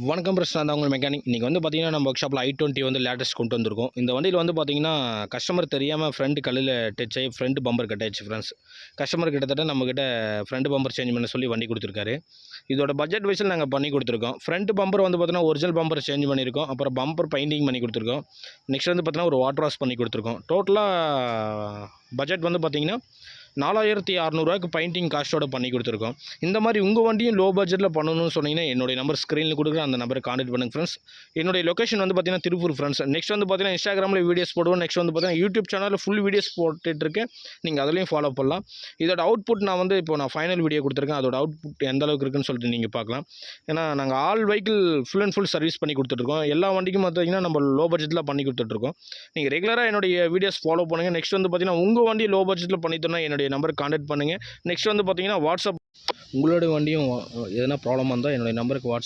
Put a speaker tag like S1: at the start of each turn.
S1: வணக்கம் பிரச்சனை தான் உங்கள் மெக்கானிக். இன்றைக்கி வந்து பார்த்தீங்கன்னா நம்ம ஒர்க் ஷாப்பில் i20 வந்து லேட்டஸ்ட் கொண்டு வந்திருக்கோம். இந்த வண்டியில் வந்து பார்த்தீங்கன்னா கஸ்டமர் தெரியாமல் ஃப்ரண்ட் கல்லில் டச் ஆகி ஃப்ரண்ட் பம்பர் கட் ஆயிடுச்சு ஃப்ரெண்ட்ஸ். கஸ்டமர் கிட்டத்தட்ட நம்மக்கிட்ட ஃப்ரண்ட் பம்பர் சேஞ்ச் பண்ண சொல்லி வண்டி கொடுத்துருக்காரு. இதோட பட்ஜெட் வைஸில் நாங்கள் பண்ணி கொடுத்துருக்கோம். ஃப்ரண்ட் பம்பர் வந்து பார்த்தீங்கன்னா ஒரிஜினல் பம்பர் சேஞ்ச் பண்ணியிருக்கோம். அப்புறம் பம்பர் பெயிண்டிங் பண்ணி கொடுத்துருக்கோம். நெக்ஸ்ட் வந்து பார்த்தீங்கன்னா ஒரு வாட்டர் வாஷ் பண்ணி கொடுத்துருக்கோம். டோட்டலாக பட்ஜெட் வந்து பார்த்தீங்கன்னா 4600 பெயிண்டிங் காஸ்ட்டோட பண்ணி கொடுத்துருக்கோம். இந்த மாதிரி உங்கள் வண்டியும் லோ பட்ஜெட்டில் பண்ணணும்னு சொன்னீங்கன்னா என்னுடைய நம்பர் ஸ்க்ரீனில் கொடுக்குறேன், அந்த நம்பரை கான்டெக்ட் பண்ணுங்கள் ஃப்ரெண்ட்ஸ். என்னுடைய லொக்கேஷன் வந்து பார்த்தீங்கன்னா திருப்பூர் ஃப்ரெண்ட்ஸ். நெக்ஸ்ட் வந்து பார்த்தீங்கன்னா இன்ஸ்டாகிராமில் வீடியோஸ் போடுவோம். நெக்ஸ்ட் வந்து பார்த்தீங்கன்னா யூடியூப் சேனலில் ஃபுல் வீடியோஸ் போட்டுட்ருக்கேன். நீங்கள் அதிலையும் ஃபாலோ பண்ணலாம். இதோட அவுட்புட் நான் ஃபைனல் வீடியோ கொடுத்துருக்கேன். அதோட அவுட்புட் எந்த அளவுக்கு இருக்குன்னு சொல்லிட்டு நீங்கள் பார்க்கலாம். ஏன்னா நாங்கள் all vehicle full and full service பண்ணி கொடுத்துட்ருக்கோம். எல்லா வண்டிக்கும் பார்த்தீங்கன்னா நம்ம லோ பட்ஜெட்டில் பண்ணி கொடுத்துட்ருக்கோம். நீங்கள் ரெகுலராக என்னுடைய வீடியோஸ் ஃபாலோ பண்ணுங்கள். நெக்ஸ்ட் வந்து பார்த்தீங்கன்னா உங்கள் வண்டி லோ பட்ஜெட்டில் பண்ணித்தோன்னா என்னுடைய நம்பருக்கு கான்டெக்ட் பண்ணுங்கள். நெக்ஸ்ட் வந்து பார்த்தீங்கன்னா வாட்ஸ்அப் உங்களோட வண்டியும் எதனா ப்ராப்ளமாக இருந்தால் என்னுடைய நம்பருக்கு வாட்ஸ்அப்